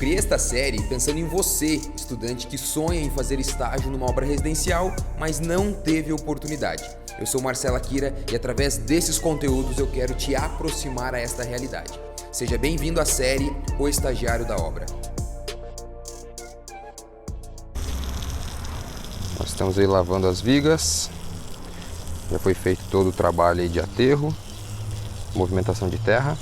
criei esta série pensando em você, estudante que sonha em fazer estágio numa obra residencial, mas não teve oportunidade. Eu sou Marcelo Akira e através desses conteúdos eu quero te aproximar a esta realidade. Seja bem-vindo à série O Estagiário da Obra. Nós estamos aí lavando as vigas. Já foi feito todo o trabalho aí de aterro, movimentação de terra.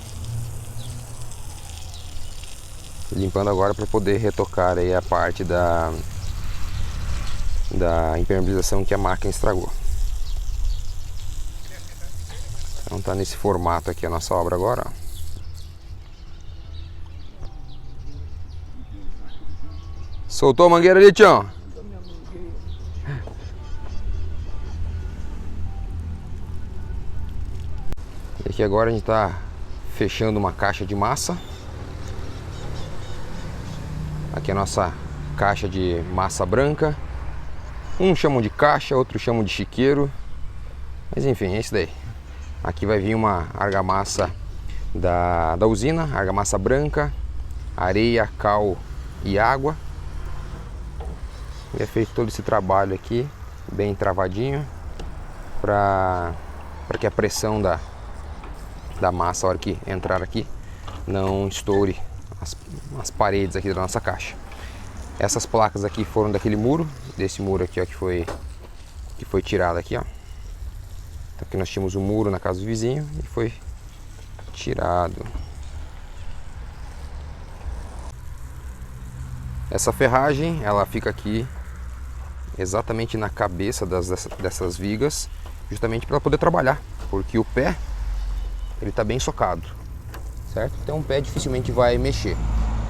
Limpando agora para poder retocar aí a parte da impermeabilização que a máquina estragou. Então tá nesse formato aqui a nossa obra agora, ó. Soltou a mangueira ali, Tião? E aqui agora a gente tá fechando uma caixa de massa. Aqui a nossa caixa de massa branca. Uns chamam de caixa, outros chamam de chiqueiro. Mas enfim, é isso daí. Aqui vai vir uma argamassa da usina, argamassa branca, areia, cal e água. E é feito todo esse trabalho aqui, bem travadinho, para que a pressão da massa, a hora que entrar aqui, não estoure as paredes aqui da nossa caixa. Essas placas aqui foram daquele muro, desse muro aqui, ó, que foi tirado aqui, ó. Então aqui nós tínhamos um muro na casa do vizinho e foi tirado. Essa ferragem, ela fica aqui exatamente na cabeça dessas vigas, justamente para poder trabalhar, porque o pé ele está bem socado, certo? Então o pé dificilmente vai mexer,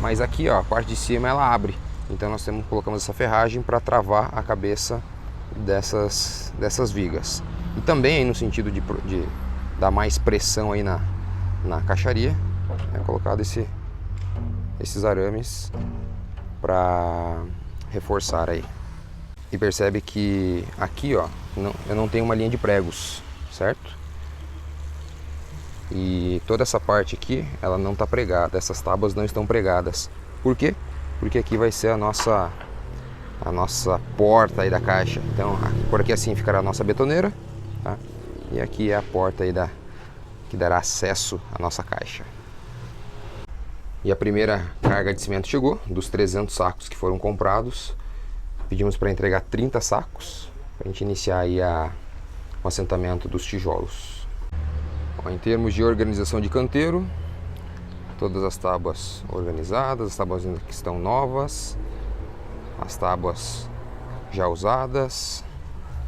mas aqui, ó, a parte de cima ela abre, então nós colocamos essa ferragem para travar a cabeça dessas vigas. E também aí no sentido de dar mais pressão aí na caixaria, é colocado esses arames para reforçar aí. E percebe que aqui, ó, eu não tenho uma linha de pregos, certo? E toda essa parte aqui, ela não está pregada, essas tábuas não estão pregadas. Por quê? Porque aqui vai ser a nossa porta aí da caixa. Então, por aqui assim ficará a nossa betoneira, tá? E aqui é a porta aí que dará acesso à nossa caixa. E a primeira carga de cimento chegou, dos 300 sacos que foram comprados. Pedimos para entregar 30 sacos, para a gente iniciar aí o assentamento dos tijolos. Em termos de organização de canteiro, todas as tábuas organizadas, as tábuas que estão novas, as tábuas já usadas,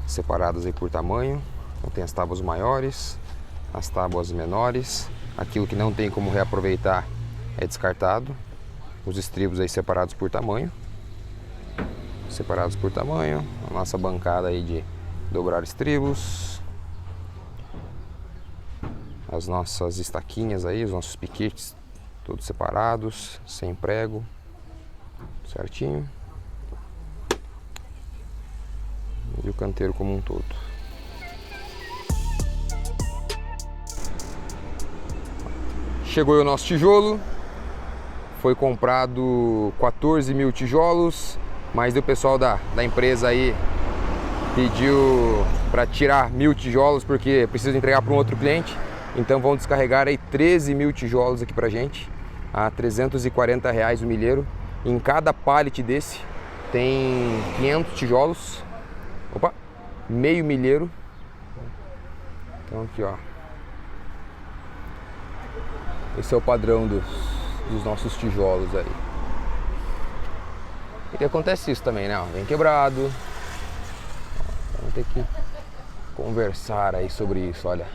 separadas aí por tamanho. Então tem as tábuas maiores, as tábuas menores. Aquilo que não tem como reaproveitar é descartado. Os estribos aí separados por tamanho. A nossa bancada aí de dobrar estribos. As nossas estaquinhas aí, os nossos piquetes, todos separados, sem prego, certinho. E o canteiro como um todo. Chegou o nosso tijolo, foi comprado 14 mil tijolos, mas o pessoal da empresa aí pediu para tirar 1000 tijolos porque precisa entregar para um outro cliente. Então vão descarregar aí 13 mil tijolos aqui pra gente, a R$340 o milheiro. Em cada pallet desse tem 500 tijolos, meio milheiro. Então aqui, ó, esse é o padrão dos nossos tijolos aí. E acontece isso também, né? Vem quebrado. Vamos ter que conversar aí sobre isso, olha.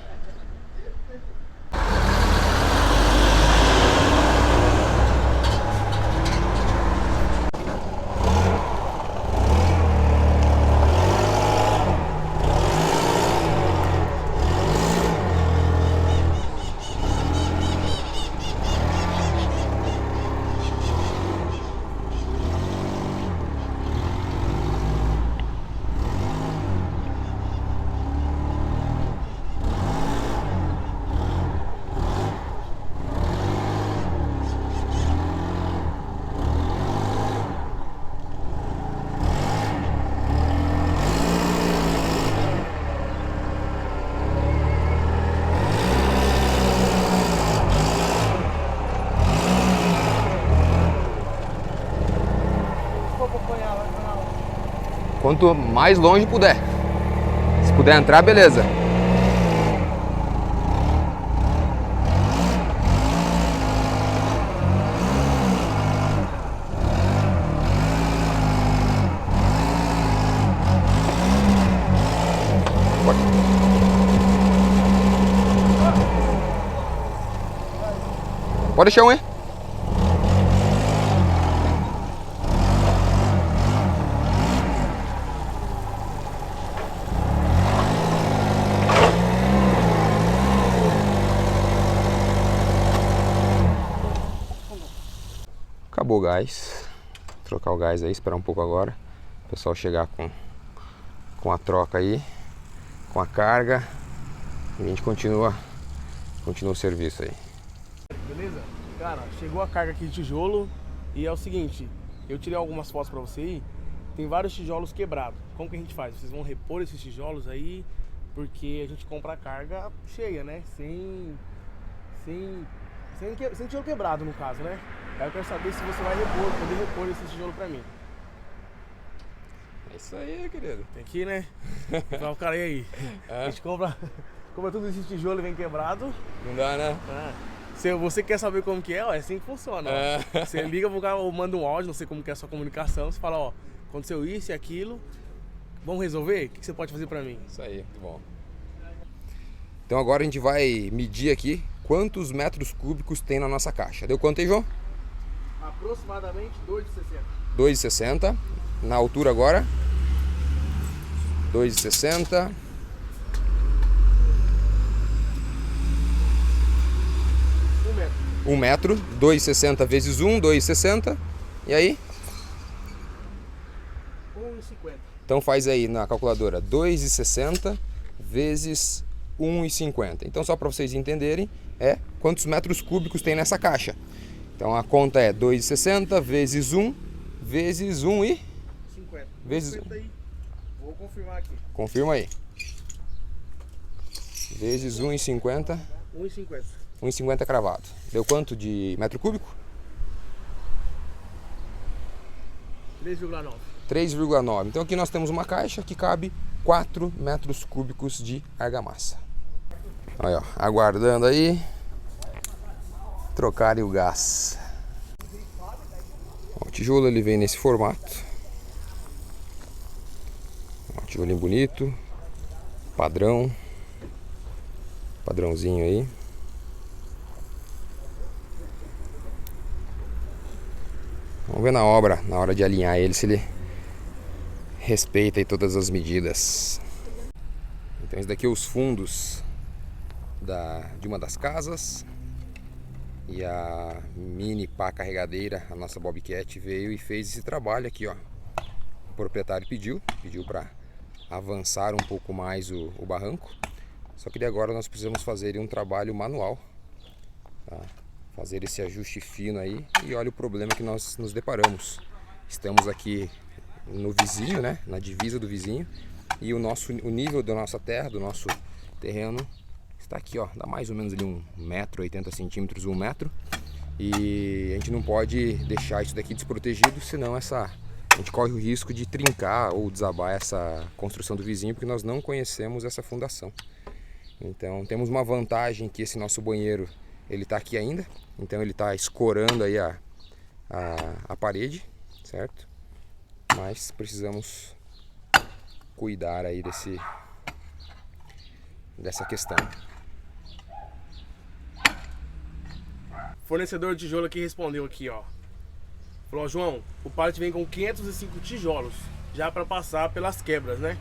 Quanto mais longe puder. Se puder entrar, beleza. Pode deixar um, hein? Acabou o gás. Vou trocar o gás aí, esperar um pouco agora. O pessoal chegar com a troca aí, com a carga. E a gente continua o serviço aí. Beleza? Cara, chegou a carga aqui de tijolo e é o seguinte, eu tirei algumas fotos pra você aí, tem vários tijolos quebrados. Como que a gente faz? Vocês vão repor esses tijolos aí, porque a gente compra a carga cheia, né? Sem tijolo quebrado, no caso, né? Aí eu quero saber se você vai poder repor esse tijolo pra mim. É isso aí, querido. Tem que ir, né? Então, cara, e aí? A gente compra tudo esse tijolo e vem quebrado. Não dá, né? Se você quer saber como que é, ó, é assim que funciona. Ó. Você liga pro cara ou manda um áudio, não sei como que é a sua comunicação, você fala, ó, aconteceu isso e aquilo, vamos resolver? O que você pode fazer pra mim? Isso aí, muito bom. Então agora a gente vai medir aqui quantos metros cúbicos tem na nossa caixa. Deu quanto aí, João? Aproximadamente 2,60. 2,60. Na altura agora? 2,60. 1 metro, 2,60 vezes 1, 2,60. E aí? 1,50. Então faz aí na calculadora 2,60 vezes 1,50. Então só para vocês entenderem, é quantos metros cúbicos tem nessa caixa. Então a conta é 2,60 vezes 1 vezes 1,50. Vezes 1. Vou confirmar aqui. Confirma aí. Vezes 1,50. 1,50. 1,50 cravado. Deu quanto de metro cúbico? 3,9. 3,9. Então aqui nós temos uma caixa que cabe 4 metros cúbicos de argamassa. Aí, ó, aguardando aí trocarem o gás. Ó, o tijolo ele vem nesse formato. Ó, tijolinho bonito, padrãozinho aí. Vamos ver na hora de alinhar ele, se ele respeita aí todas as medidas. Então esse daqui é os fundos de uma das casas. E a mini pá carregadeira, a nossa Bobcat, veio e fez esse trabalho aqui, ó. O proprietário pediu para avançar um pouco mais o barranco. Só que de agora nós precisamos fazer um trabalho manual, tá? Fazer esse ajuste fino aí, e olha o problema que nós nos deparamos. Estamos aqui no vizinho, né, na divisa do vizinho, e o nível da nossa terra, do nosso terreno, está aqui, ó, dá mais ou menos ali 1 metro, 80 centímetros, 1 metro, e a gente não pode deixar isso daqui desprotegido, senão a gente corre o risco de trincar ou desabar essa construção do vizinho, porque nós não conhecemos essa fundação. Então temos uma vantagem, que esse nosso banheiro ele está aqui ainda, então ele está escorando aí a parede, certo? Mas precisamos cuidar aí dessa questão. Fornecedor de tijolo aqui respondeu aqui, ó. Falou, João, o pallet vem com 505 tijolos, já para passar pelas quebras, né?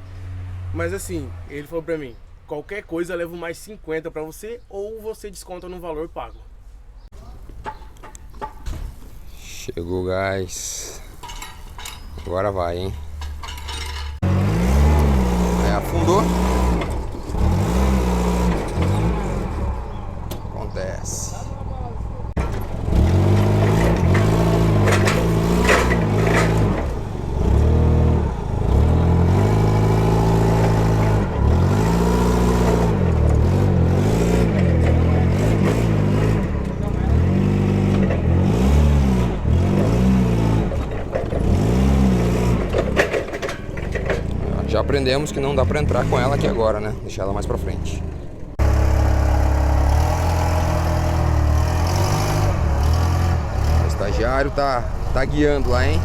Mas assim, ele falou pra mim, qualquer coisa eu levo mais 50 para você, ou você desconta no valor pago. Chegou o gás. Agora vai, hein? Aí afundou. Acontece. aprendemos que não dá para entrar com ela aqui agora, né? Deixar ela mais para frente. O estagiário tá guiando lá, hein?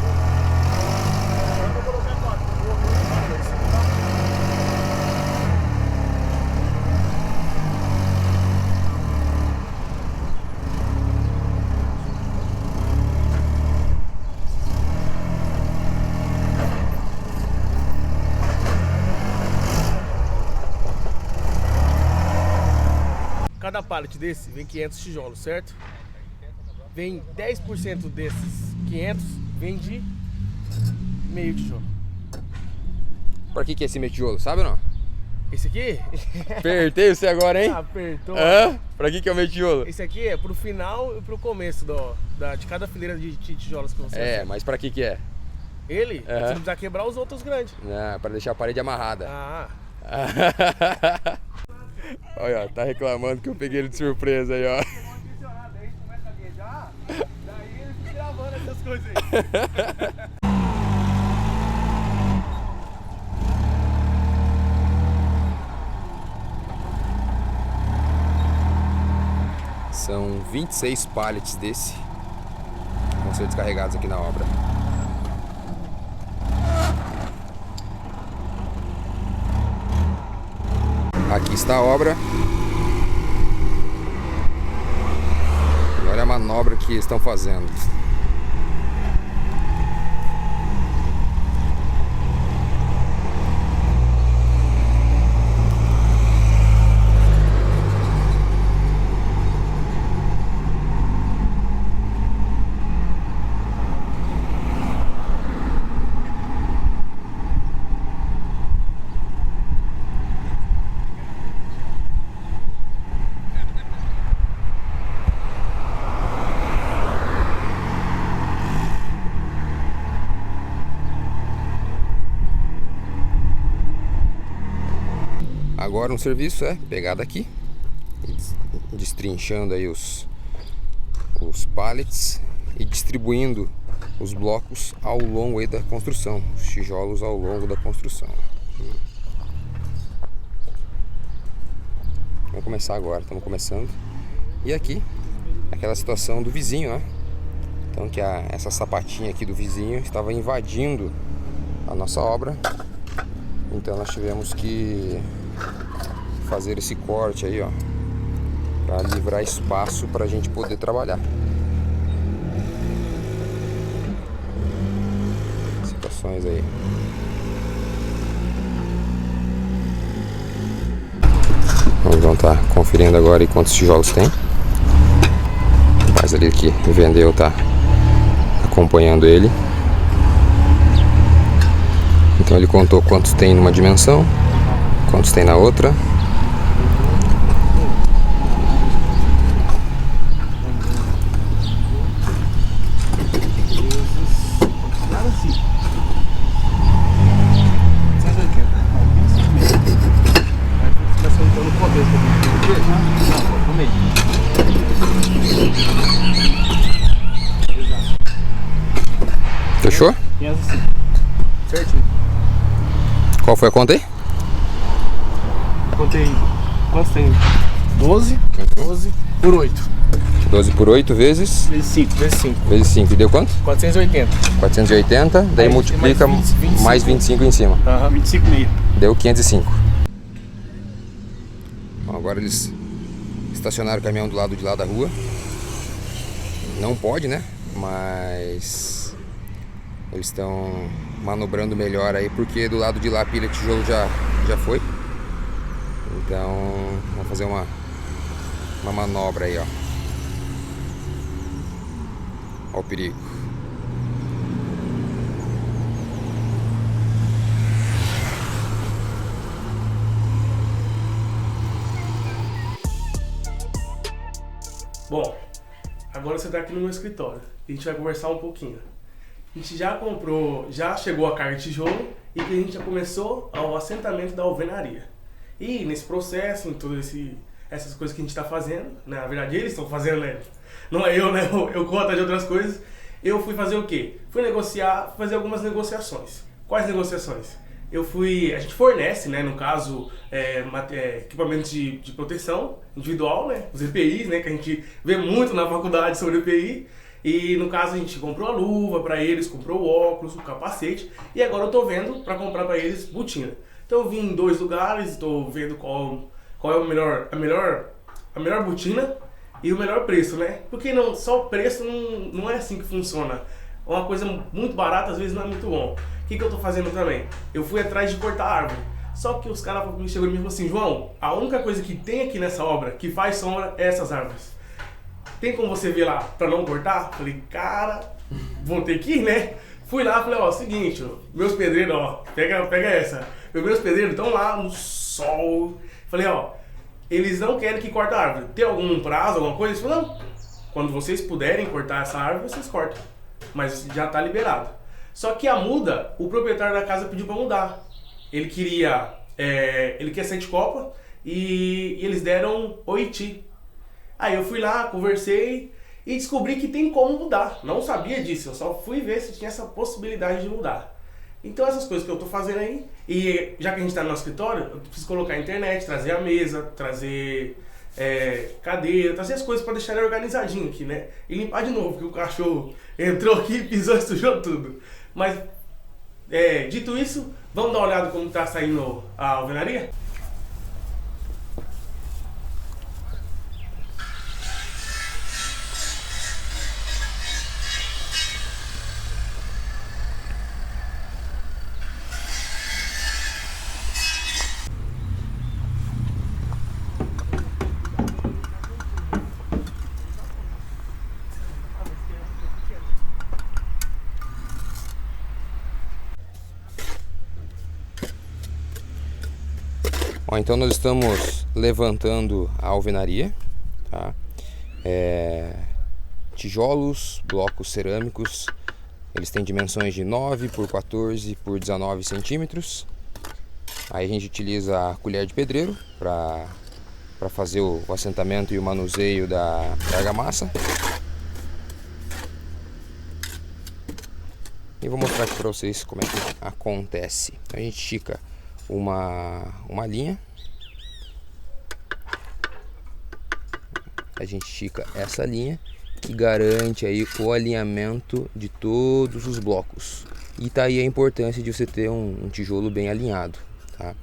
Cada pallet desse vem 500 tijolos, certo? Vem 10% desses 500, vem de meio tijolo. Pra que é esse meio tijolo, sabe ou não? Esse aqui? Apertei você agora, hein? Apertou. Hã? Pra que é o meio tijolo? Esse aqui é pro final e pro começo de cada fileira de tijolos que você É, mas pra que é? Ele? Você não precisa quebrar os outros grandes. Não, pra deixar a parede amarrada. Ah. Olha, ó, tá reclamando que eu peguei ele de surpresa aí, ó. Daí começa a viajar, daí ele fica gravando essas coisas aí. São 26 pallets desse que vão ser descarregados aqui na obra. Aqui está a obra. E olha a manobra que estão fazendo. Agora um serviço é pegar daqui, destrinchando aí os pallets e distribuindo os blocos ao longo aí da construção, os tijolos ao longo da construção. Vamos começar agora, estamos começando. E aqui, aquela situação do vizinho, né? Então que essa sapatinha aqui do vizinho estava invadindo a nossa obra. Então nós tivemos que fazer esse corte aí, ó, para livrar espaço para a gente poder trabalhar. Situações aí. Vamos estar conferindo agora aí quantos tijolos tem. O rapaz ali que vendeu tá acompanhando ele. Então ele contou quantos tem numa dimensão, quantos tem na outra. Fechou? Certinho. Qual foi a conta aí? Contei. Quantos tem? 12. 12 por 8. 12 por 8 vezes? Vezes 5. Vezes 5. Vezes 5. E deu quanto? 480. 480. Daí Aí multiplica mais 25. mais 25 em cima. Aham, 25,5. Deu 505. Bom, agora eles estacionaram o caminhão do lado de lá da rua. Não pode, né? Mas eles estão manobrando melhor aí, porque do lado de lá a pilha de tijolo já foi. Então vamos fazer uma manobra aí, ó. Ó o perigo. Bom, agora você está aqui no meu escritório e a gente vai conversar um pouquinho. A gente já comprou, já chegou a carga de tijolo e que a gente já começou o assentamento da alvenaria. E nesse processo, em todas essas coisas que a gente está fazendo, né? Na verdade eles estão fazendo, né? Não é eu, né? Eu conto de outras coisas. Eu fui fazer o quê? Fui negociar, fazer algumas negociações. Quais negociações? a gente fornece, né, no caso, equipamentos de proteção individual, né, os EPIs, né, que a gente vê muito na faculdade sobre EPI. E no caso a gente comprou a luva para eles, comprou o óculos, o capacete, e agora eu tô vendo para comprar para eles botina. Então eu vim em 2 lugares, estou vendo qual é a melhor botina e o melhor preço, né? Porque não, só o preço não é assim que funciona. Uma coisa muito barata às vezes não é muito bom. O que eu tô fazendo também? Eu fui atrás de cortar árvore. Só que os caras chegou em mim e falaram assim: João, a única coisa que tem aqui nessa obra que faz sombra é essas árvores. Tem como você vir lá pra não cortar? Falei, cara, vão ter que ir, né? Fui lá, falei, ó, seguinte, ó, meus pedreiros, ó, pega essa. Meus pedreiros estão lá no sol. Falei, ó, eles não querem que corte a árvore. Tem algum prazo, alguma coisa? Eles falaram, não. Quando vocês puderem cortar essa árvore, vocês cortam. Mas já tá liberado. Só que a muda, o proprietário da casa pediu pra mudar. Ele quer 7 copas e eles deram 8. Aí eu fui lá, conversei e descobri que tem como mudar. Não sabia disso, eu só fui ver se tinha essa possibilidade de mudar. Então essas coisas que eu tô fazendo aí, e já que a gente tá no nosso escritório, eu preciso colocar a internet, trazer a mesa, trazer cadeira, trazer as coisas para deixar ele organizadinho aqui, né? E limpar de novo, porque o cachorro entrou aqui, pisou e sujou tudo. Mas, dito isso, vamos dar uma olhada como tá saindo a alvenaria? Bom, então nós estamos levantando a alvenaria, tá? Tijolos, blocos cerâmicos, eles têm dimensões de 9 por 14 por 19 centímetros. Aí a gente utiliza a colher de pedreiro para fazer o assentamento e o manuseio da argamassa. E vou mostrar aqui para vocês como é que acontece. Então a gente estica uma linha, a gente estica essa linha e garante aí o alinhamento de todos os blocos. E tá aí a importância de você ter um tijolo bem alinhado, tá?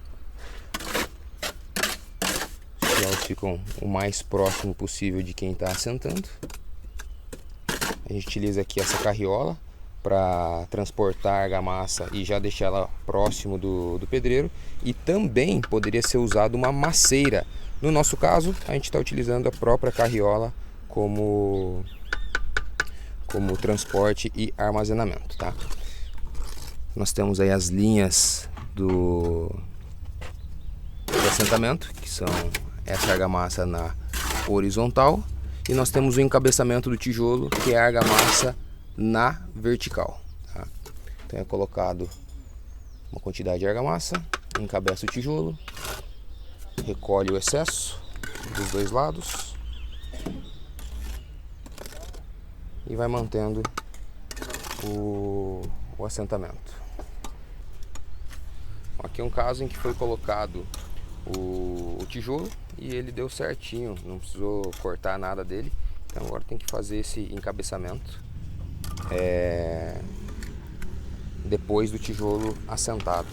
Os tijolos ficam o mais próximo possível de quem está assentando. A gente utiliza aqui essa carriola para transportar a argamassa e já deixar ela próximo do pedreiro, e também poderia ser usado uma maceira. No nosso caso, a gente está utilizando a própria carriola como transporte e armazenamento, tá? Nós temos aí as linhas do assentamento, que são essa argamassa na horizontal, e nós temos o encabeçamento do tijolo, que é a argamassa na vertical, tá? Então é colocado uma quantidade de argamassa, encabeça o tijolo, recolhe o excesso dos 2 lados e vai mantendo o assentamento. Aqui é um caso em que foi colocado o tijolo e ele deu certinho, não precisou cortar nada dele. Então agora tem que fazer esse encabeçamento depois do tijolo assentado.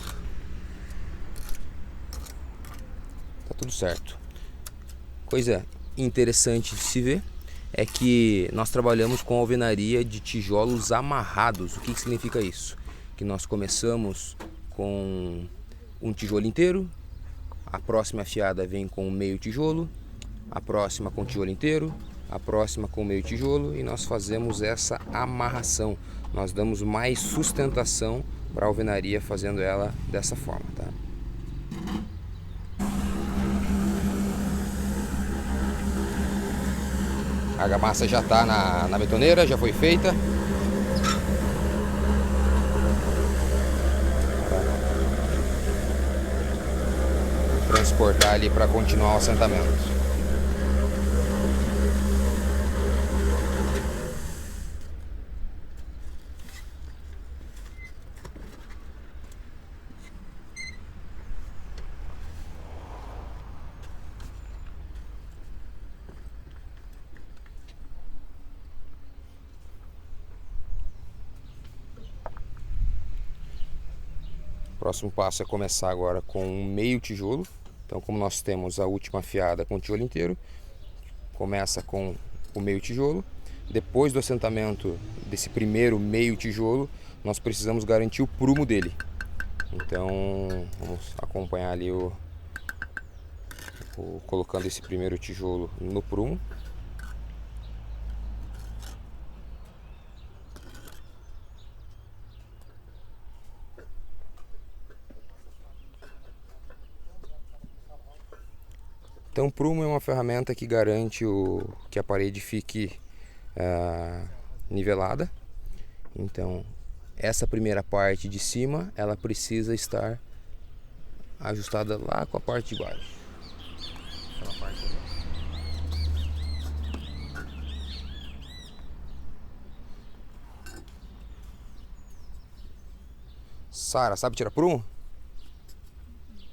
Tá tudo certo. Coisa interessante de se ver é que nós trabalhamos com alvenaria de tijolos amarrados. O que significa isso? Que nós começamos com um tijolo inteiro, a próxima fiada vem com meio tijolo, a próxima com o tijolo inteiro, a próxima com meio tijolo, e nós fazemos essa amarração. Nós damos mais sustentação para a alvenaria fazendo ela dessa forma, tá? A argamassa já está na betoneira, já foi feita. Vou transportar ali para continuar o assentamento. próximo passo é começar agora com um meio tijolo. Então, como nós temos a última afiada com o tijolo inteiro, começa com o meio tijolo. Depois do assentamento desse primeiro meio tijolo, nós precisamos garantir o prumo dele. Então, vamos acompanhar ali colocando esse primeiro tijolo no prumo. Então, o prumo é uma ferramenta que garante que a parede fique nivelada. Então, essa primeira parte de cima, ela precisa estar ajustada lá com a parte de baixo. Aquela parte ali. Sara, sabe tirar prumo?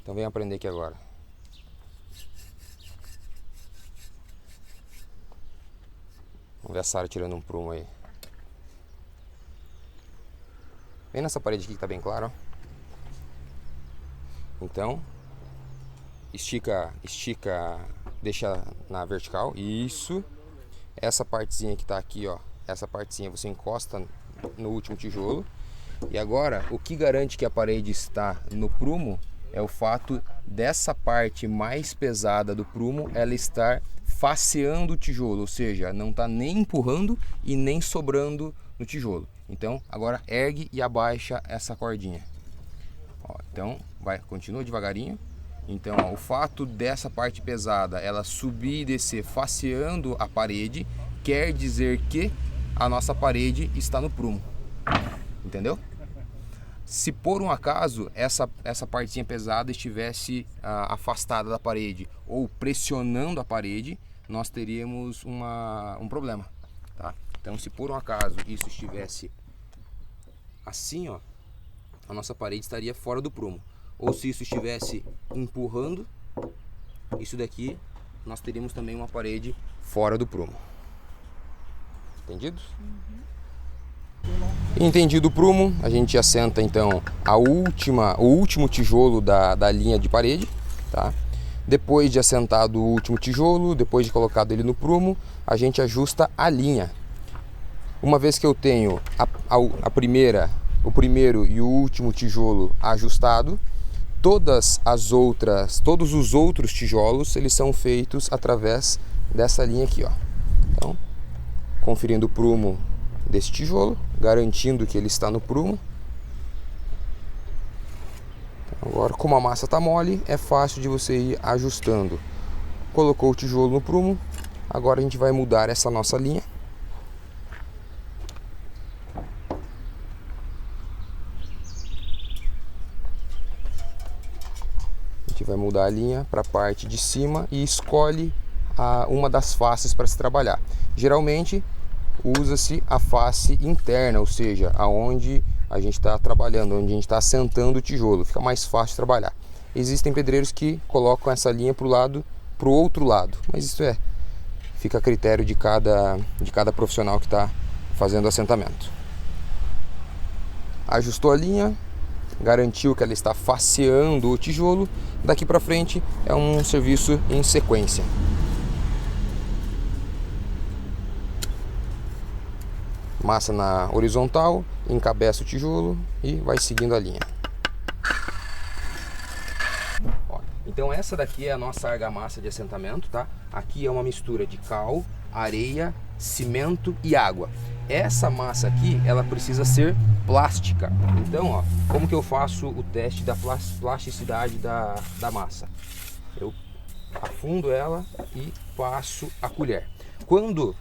Então vem aprender aqui agora. Vamos ver a Sara tirando um prumo aí. Vem nessa parede aqui que tá bem claro, ó. Então, estica, deixa na vertical. Isso. Essa partezinha que tá aqui, ó. Essa partezinha você encosta no último tijolo. E agora, o que garante que a parede está no prumo é o fato dessa parte mais pesada do prumo ela estar faceando o tijolo, ou seja, não está nem empurrando e nem sobrando no tijolo. Então, agora ergue e abaixa essa cordinha. Ó, então, continua devagarinho. Então, ó, o fato dessa parte pesada ela subir e descer faceando a parede quer dizer que a nossa parede está no prumo. Entendeu? Se por um acaso essa partezinha pesada estivesse afastada da parede ou pressionando a parede, nós teríamos um problema, tá? Então, se por um acaso isso estivesse assim, ó, a nossa parede estaria fora do prumo. Ou se isso estivesse empurrando, isso daqui nós teríamos também uma parede fora do prumo. Entendido? Entendido o prumo, a gente assenta então o último tijolo da linha de parede, tá? Depois de assentado o último tijolo, depois de colocado ele no prumo, a gente ajusta a linha. Uma vez que eu tenho o primeiro e o último tijolo ajustado, todos os outros tijolos eles são feitos através dessa linha aqui, ó. Então, conferindo o prumo desse tijolo, garantindo que ele está no prumo. Agora, como a massa está mole, é fácil de você ir ajustando. Colocou o tijolo no prumo, agora a gente vai mudar essa nossa linha. A gente vai mudar a linha para a parte de cima e escolhe uma das faces para se trabalhar. Geralmente usa-se a face interna, ou seja, aonde a gente está trabalhando, onde a gente está assentando o tijolo, fica mais fácil de trabalhar. Existem pedreiros que colocam essa linha para o outro lado, mas isso fica a critério de cada profissional que está fazendo o assentamento. Ajustou a linha, garantiu que ela está faceando o tijolo, daqui para frente é um serviço em sequência. Massa na horizontal, encabeça o tijolo e vai seguindo a linha. Ó, então essa daqui é a nossa argamassa de assentamento, tá? Aqui é uma mistura de cal, areia, cimento e água. Essa massa aqui, ela precisa ser plástica. Então, ó, como que eu faço o teste da plasticidade da massa? Eu afundo ela e passo a colher. Quando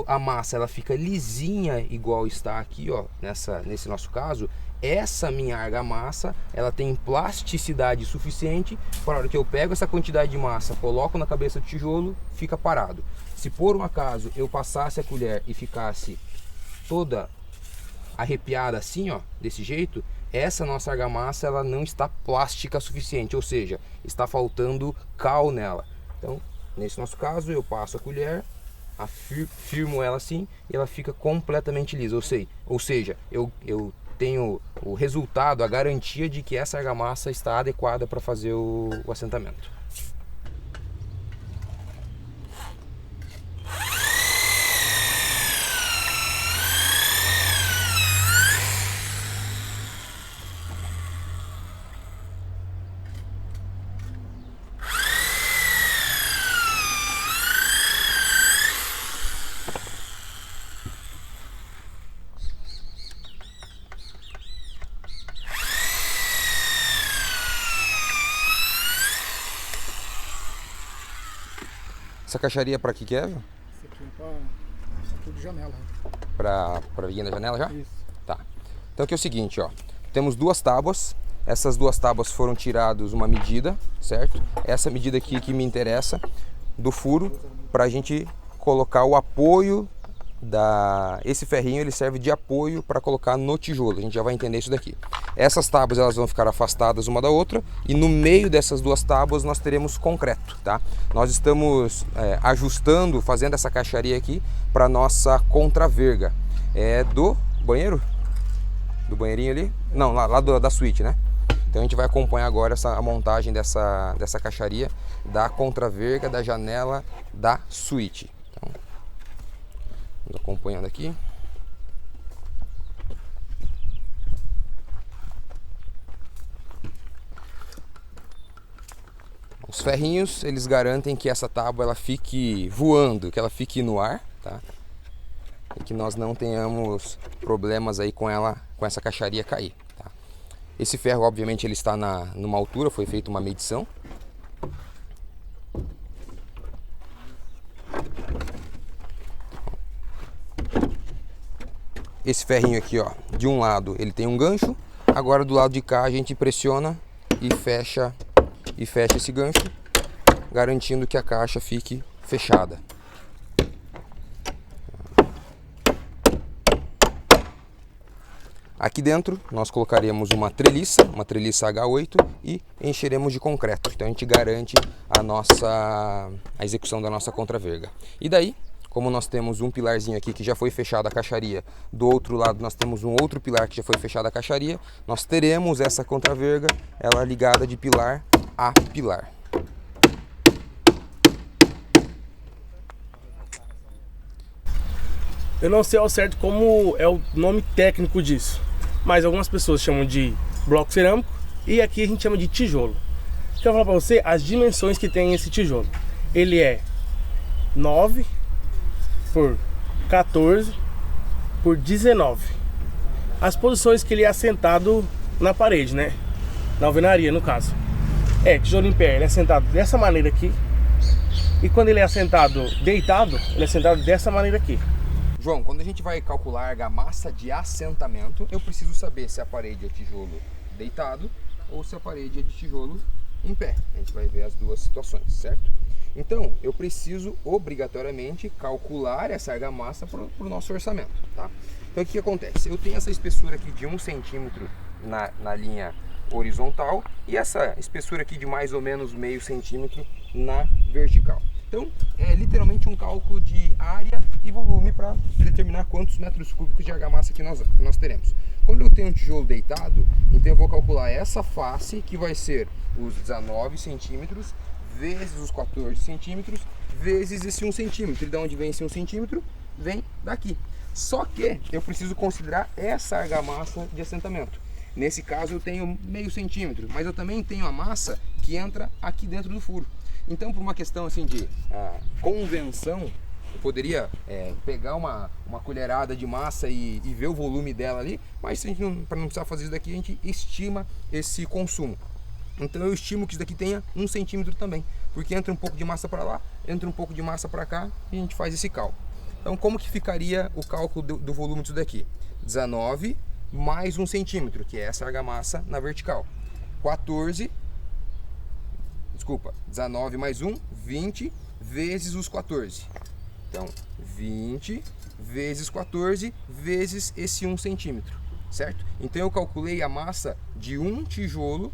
a massa ela fica lisinha igual está aqui, ó, nesse nosso caso, essa minha argamassa, ela tem plasticidade suficiente para a hora que eu pego essa quantidade de massa, coloco na cabeça do tijolo, fica parado. Se por um acaso eu passasse a colher e ficasse toda arrepiada assim, ó, desse jeito, essa nossa argamassa ela não está plástica suficiente, ou seja, está faltando cal nela. Então, nesse nosso caso, eu passo a colher, firmo ela assim e ela fica completamente lisa. Ou seja, eu tenho o resultado, a garantia de que essa argamassa está adequada para fazer o assentamento. Essa caixaria para que é, viu? Esse aqui é tudo de janela. Para vir na janela já? Isso. Tá. Então aqui é o seguinte, ó. Temos duas tábuas. Essas duas tábuas foram tiradas uma medida, certo? Essa medida aqui que me interessa do furo para a gente colocar o apoio esse ferrinho, ele serve de apoio para colocar no tijolo. A gente já vai entender isso daqui. Essas tábuas elas vão ficar afastadas uma da outra e no meio dessas duas tábuas nós teremos concreto, tá? Nós estamos ajustando, fazendo essa caixaria aqui para nossa contraverga. É do banheiro? Do banheirinho ali? Não, lá da suíte, né? Então a gente vai acompanhar agora a montagem dessa caixaria da contraverga da janela da suíte. Então, vamos acompanhando aqui. Os ferrinhos, eles garantem que essa tábua ela fique voando, que ela fique no ar, tá? E que nós não tenhamos problemas aí com essa caixaria cair, tá? Esse ferro, obviamente, ele está numa altura, foi feita uma medição. Esse ferrinho aqui, ó, de um lado ele tem um gancho, agora do lado de cá a gente pressiona e fecha esse gancho, garantindo que a caixa fique fechada. Aqui dentro nós colocaremos uma treliça H8 e encheremos de concreto. Então a gente garante a execução da nossa contraverga. E daí, como nós temos um pilarzinho aqui que já foi fechado a caixaria, do outro lado nós temos um outro pilar que já foi fechado a caixaria, nós teremos essa contraverga, ela ligada de pilar a pilar. Eu não sei ao certo como é o nome técnico disso, mas algumas pessoas chamam de bloco cerâmico e aqui a gente chama de tijolo. Quero falar para você as dimensões que tem esse tijolo. Ele é 9 por 14 por 19. As posições que ele é assentado na parede, né? Na alvenaria, no caso. Tijolo em pé, ele é assentado dessa maneira aqui. E quando ele é assentado deitado, ele é assentado dessa maneira aqui. João, quando a gente vai calcular a argamassa de assentamento, eu preciso saber se a parede é tijolo deitado ou se a parede é de tijolo em pé. A gente vai ver as duas situações, certo? Então, eu preciso obrigatoriamente calcular essa argamassa para o nosso orçamento, tá? Então, o que acontece? Eu tenho essa espessura aqui de 1 centímetro na linha horizontal e essa espessura aqui de mais ou menos meio centímetro na vertical. Então, é literalmente um cálculo de área e volume para determinar quantos metros cúbicos de argamassa que nós teremos. Quando eu tenho um tijolo deitado, então eu vou calcular essa face, que vai ser os 19 centímetros, vezes os 14 centímetros, vezes esse 1 centímetro. E de onde vem esse 1 centímetro? Vem daqui. Só que eu preciso considerar essa argamassa de assentamento. Nesse caso eu tenho meio centímetro, mas eu também tenho a massa que entra aqui dentro do furo. Então, por uma questão assim de convenção, eu poderia pegar uma colherada de massa e ver o volume dela ali, mas para não precisar fazer isso daqui, a gente estima esse consumo. Então eu estimo que isso daqui tenha 1 centímetro também, porque entra um pouco de massa para lá, entra um pouco de massa para cá e a gente faz esse cálculo. Então como que ficaria o cálculo do volume disso daqui? 19 mais 1 centímetro, que é essa argamassa na vertical. 19 mais 1, 20 vezes os 14. Então 20 vezes 14 vezes esse 1 centímetro, certo? Então eu calculei a massa de um tijolo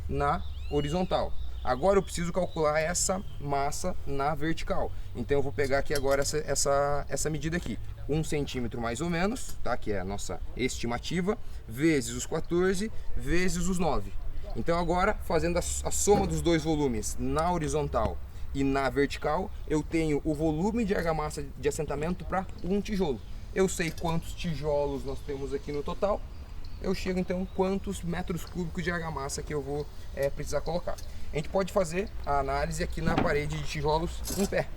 na horizontal. Agora eu preciso calcular essa massa na vertical. Então eu vou pegar aqui agora essa medida aqui. 1 centímetro mais ou menos, tá? Que é a nossa estimativa, vezes os 14, vezes os 9. Então agora, fazendo a soma dos dois volumes na horizontal e na vertical, eu tenho o volume de argamassa de assentamento para um tijolo. Eu sei quantos tijolos nós temos aqui no total, eu chego então quantos metros cúbicos de argamassa que eu vou precisar colocar. A gente pode fazer a análise aqui na parede de tijolos em pé.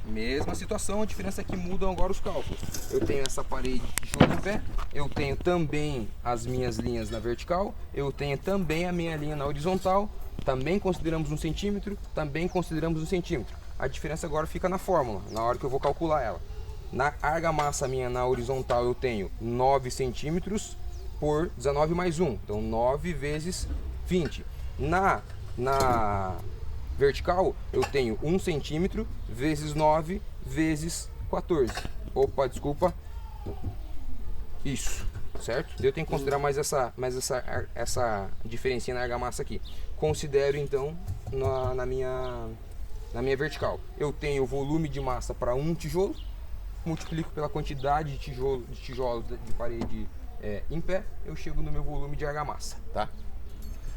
Mesma situação, a diferença é que mudam agora os cálculos. Eu tenho essa parede de tijolo em pé, eu tenho também as minhas linhas na vertical, eu tenho também a minha linha na horizontal, também consideramos 1 centímetro, também consideramos 1 centímetro. A diferença agora fica na fórmula, na hora que eu vou calcular ela. Na argamassa minha na horizontal eu tenho 9 centímetros por 19 mais 1, então 9 vezes 20. Na vertical eu tenho 1 centímetro vezes 9 vezes 14. Opa, desculpa. Isso, certo? Eu tenho que considerar mais essa diferencinha na argamassa aqui. Considero então na minha vertical. Eu tenho o volume de massa para um tijolo, multiplico pela quantidade de tijolos de parede em pé, eu chego no meu volume de argamassa, tá?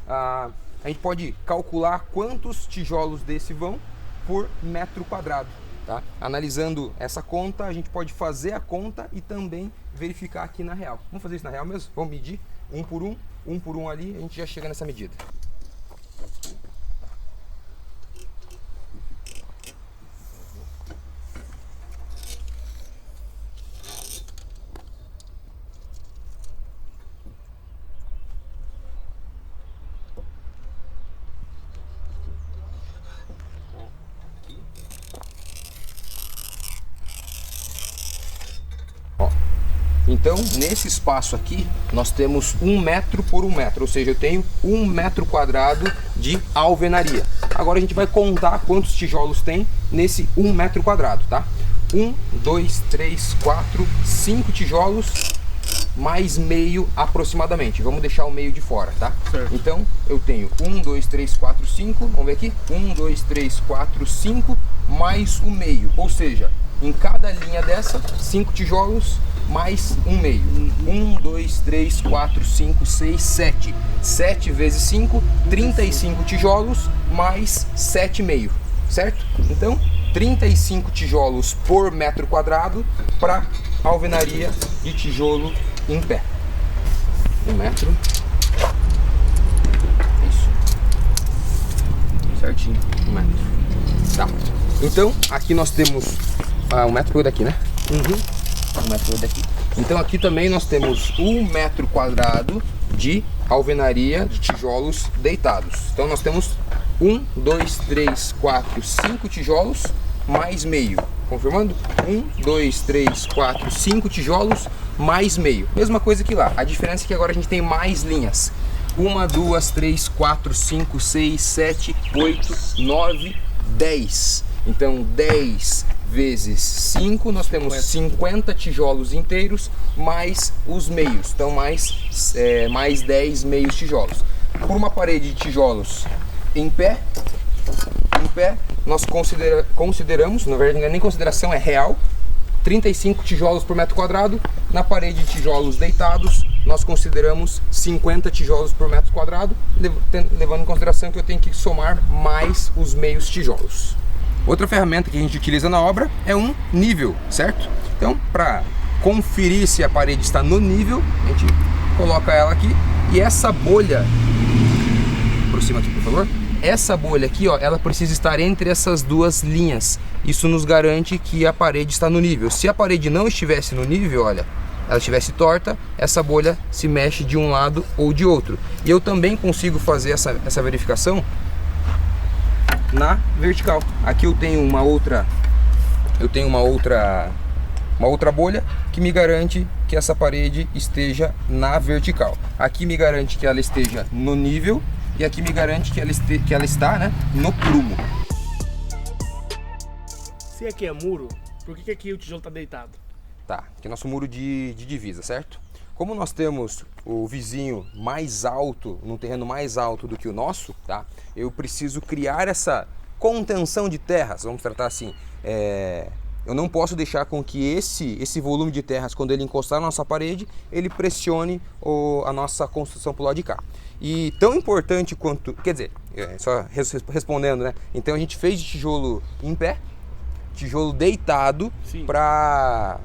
A gente pode calcular quantos tijolos desse vão por metro quadrado, tá? Analisando essa conta, a gente pode fazer a conta e também verificar aqui na real. Vamos fazer isso na real mesmo? Vamos medir um por um ali, a gente já chega nessa medida. Então, nesse espaço aqui, nós temos 1 metro por 1 metro, ou seja, eu tenho 1 metro quadrado de alvenaria. Agora a gente vai contar quantos tijolos tem nesse 1 metro quadrado, tá? 1, 2, 3, 4, 5 tijolos, mais meio aproximadamente. Vamos deixar o meio de fora, tá? Certo. Então, eu tenho 1, 2, 3, 4, 5, vamos ver aqui? 1, 2, 3, 4, 5, mais o meio, ou seja, em cada linha dessa, 5 tijolos, mais um meio. 1, 2, 3, 4, 5, 6, 7. 7 vezes 5, 35 tijolos, mais 7,5, certo? Então, 35 tijolos por metro quadrado para alvenaria de tijolo em pé. 1 metro. Isso. Certinho, 1 metro. Tá. Então, aqui nós temos 1 metro por daqui, né? 1 metro daqui. Então aqui também nós temos 1 metro quadrado de alvenaria de tijolos deitados. Então nós temos 1, 2, 3, 4, 5 tijolos mais meio. Confirmando? 1, 2, 3, 4, 5 tijolos mais meio. Mesma coisa que lá. A diferença é que agora a gente tem mais linhas. 1, 2, 3, 4, 5, 6, 7, 8, 9, 10. Então 10 vezes 5, nós temos 50 tijolos inteiros, mais os meios, então mais 10 meios tijolos. Por uma parede de tijolos em pé, nós consideramos, na verdade não é nem consideração, é real, 35 tijolos por metro quadrado. Na parede de tijolos deitados, nós consideramos 50 tijolos por metro quadrado, levando em consideração que eu tenho que somar mais os meios tijolos. Outra ferramenta que a gente utiliza na obra é um nível, certo? Então, para conferir se a parede está no nível, a gente coloca ela aqui e essa bolha, aproxima aqui por favor, essa bolha aqui, ó, ela precisa estar entre essas duas linhas. Isso nos garante que a parede está no nível. Se a parede não estivesse no nível, olha, ela estivesse torta, essa bolha se mexe de um lado ou de outro. E eu também consigo fazer essa verificação na vertical. Aqui eu tenho uma outra bolha que me garante que essa parede esteja na vertical. Aqui me garante que ela esteja no nível e aqui me garante que ela está, né, no prumo. Se aqui é muro, por que aqui o tijolo está deitado? Tá, aqui é nosso muro de divisa, certo? Como nós temos o vizinho mais alto, num terreno mais alto do que o nosso, tá? Eu preciso criar essa contenção de terras, vamos tratar assim. Eu não posso deixar com que esse volume de terras, quando ele encostar na nossa parede, ele pressione a nossa construção pro lado de cá. E tão importante quanto, quer dizer, só respondendo, né? Então a gente fez de tijolo em pé, tijolo deitado, para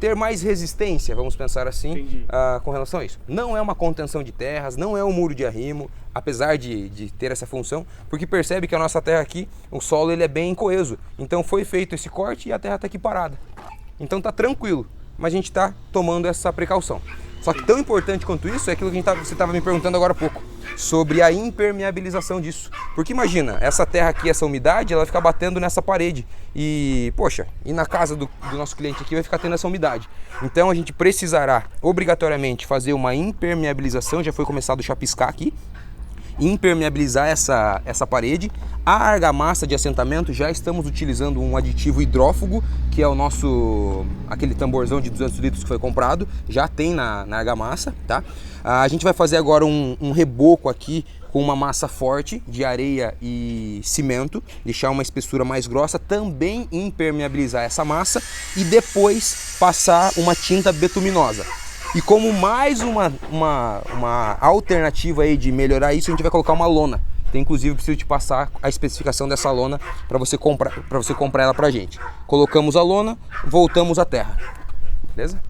ter mais resistência, vamos pensar assim, com relação a isso. Não é uma contenção de terras, não é um muro de arrimo, apesar de ter essa função, porque percebe que a nossa terra aqui, o solo ele é bem coeso. Então foi feito esse corte e a terra está aqui parada. Então tá tranquilo, mas a gente está tomando essa precaução. Só que tão importante quanto isso é aquilo que você estava me perguntando agora há pouco, sobre a impermeabilização disso. Porque imagina, essa terra aqui, essa umidade, ela fica batendo nessa parede. E, poxa, e na casa do nosso cliente aqui vai ficar tendo essa umidade. Então a gente precisará obrigatoriamente fazer uma impermeabilização, já foi começado a chapiscar aqui, impermeabilizar essa parede. A argamassa de assentamento, já estamos utilizando um aditivo hidrófugo, que é o nosso, aquele tamborzão de 200 litros que foi comprado, já tem na argamassa, tá? A gente vai fazer agora um reboco aqui com uma massa forte de areia e cimento, deixar uma espessura mais grossa, também impermeabilizar essa massa e depois passar uma tinta betuminosa. E como mais uma alternativa aí de melhorar isso, a gente vai colocar uma lona. Então, inclusive, preciso te passar a especificação dessa lona para você comprar ela pra gente. Colocamos a lona, voltamos à terra. Beleza?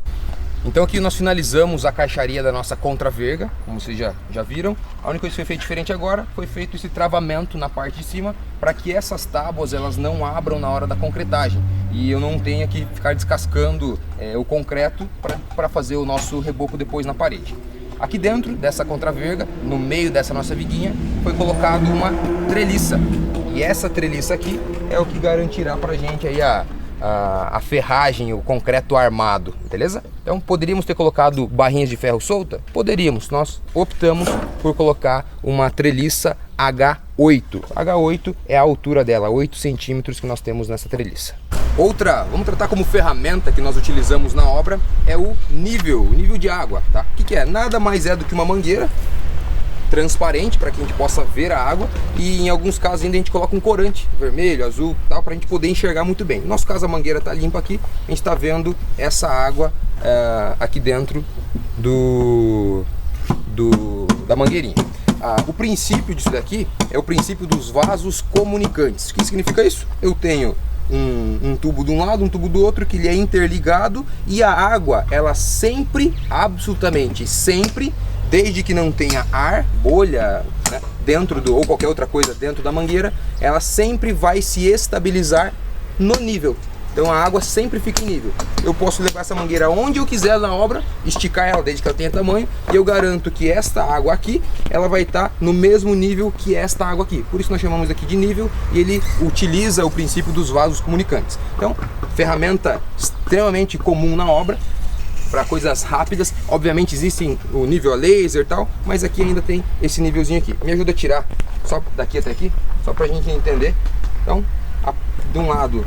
Então aqui nós finalizamos a caixaria da nossa contraverga, como vocês já viram. A única coisa que foi feito diferente agora foi feito esse travamento na parte de cima para que essas tábuas elas não abram na hora da concretagem e eu não tenha que ficar descascando o concreto para fazer o nosso reboco depois na parede. Aqui dentro dessa contraverga, no meio dessa nossa viguinha, foi colocado uma treliça. E essa treliça aqui é o que garantirá pra gente aí a ferragem, o concreto armado, beleza? Então poderíamos ter colocado barrinhas de ferro solta? Poderíamos, nós optamos por colocar uma treliça H8. H8 é a altura dela, 8 centímetros que nós temos nessa treliça. Outra, vamos tratar como ferramenta que nós utilizamos na obra, é o nível de água, tá? O que é? Nada mais é do que uma mangueira transparente para que a gente possa ver a água e em alguns casos ainda a gente coloca um corante vermelho, azul, tal, para a gente poder enxergar muito bem. No nosso caso a mangueira está limpa aqui, a gente está vendo essa água aqui dentro da mangueirinha. O princípio disso daqui é o princípio dos vasos comunicantes. O que significa isso? Eu tenho um tubo de um lado, um tubo do outro, que ele é interligado e a água, ela sempre, absolutamente sempre, desde que não tenha ar, bolha, né, dentro ou qualquer outra coisa dentro da mangueira, ela sempre vai se estabilizar no nível. Então a água sempre fica em nível. Eu posso levar essa mangueira onde eu quiser na obra, esticar ela desde que ela tenha tamanho, e eu garanto que esta água aqui, ela vai estar no mesmo nível que esta água aqui. Por isso nós chamamos aqui de nível, e ele utiliza o princípio dos vasos comunicantes. Então, ferramenta extremamente comum na obra, para coisas rápidas. Obviamente existem o nível a laser e tal, mas aqui ainda tem esse nívelzinho aqui. Me ajuda a tirar só daqui até aqui, só pra gente entender. Então, de um lado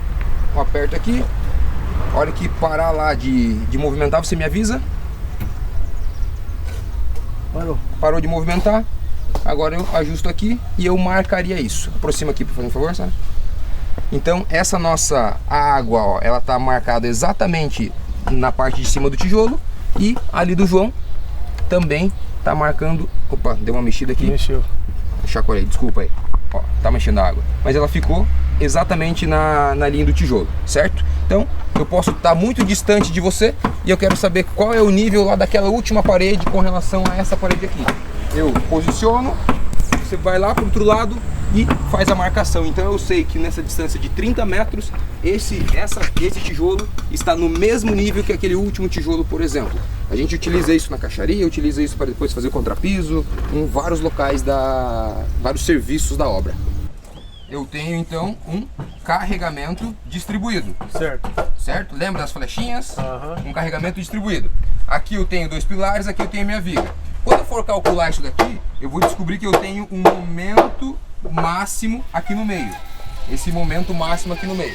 eu aperto aqui, a hora que parar lá de movimentar, você me avisa. Parou de movimentar, agora eu ajusto aqui e eu marcaria isso. Aproxima aqui, por favor, sabe? Então essa nossa água, ó, ela tá marcada exatamente na parte de cima do tijolo, e ali do João também tá marcando. Opa, deu uma mexida aqui. Mexeu. Chacoalhei, desculpa aí. Ó, tá mexendo a água. Mas ela ficou exatamente na linha do tijolo, certo? Então eu posso estar muito distante de você e eu quero saber qual é o nível lá daquela última parede com relação a essa parede aqui. Eu posiciono, você vai lá pro outro lado e faz a marcação. Então eu sei que nessa distância de 30 metros, esse tijolo está no mesmo nível que aquele último tijolo, por exemplo. A gente utiliza isso na caixaria, utiliza isso para depois fazer contrapiso, em vários locais, vários serviços da obra. Eu tenho então um carregamento distribuído. Certo? Lembra das flechinhas? Um carregamento distribuído. Aqui eu tenho 2 pilares, aqui eu tenho minha viga. Quando eu for calcular isso daqui, eu vou descobrir que eu tenho um momento máximo aqui no meio. Esse momento máximo aqui no meio.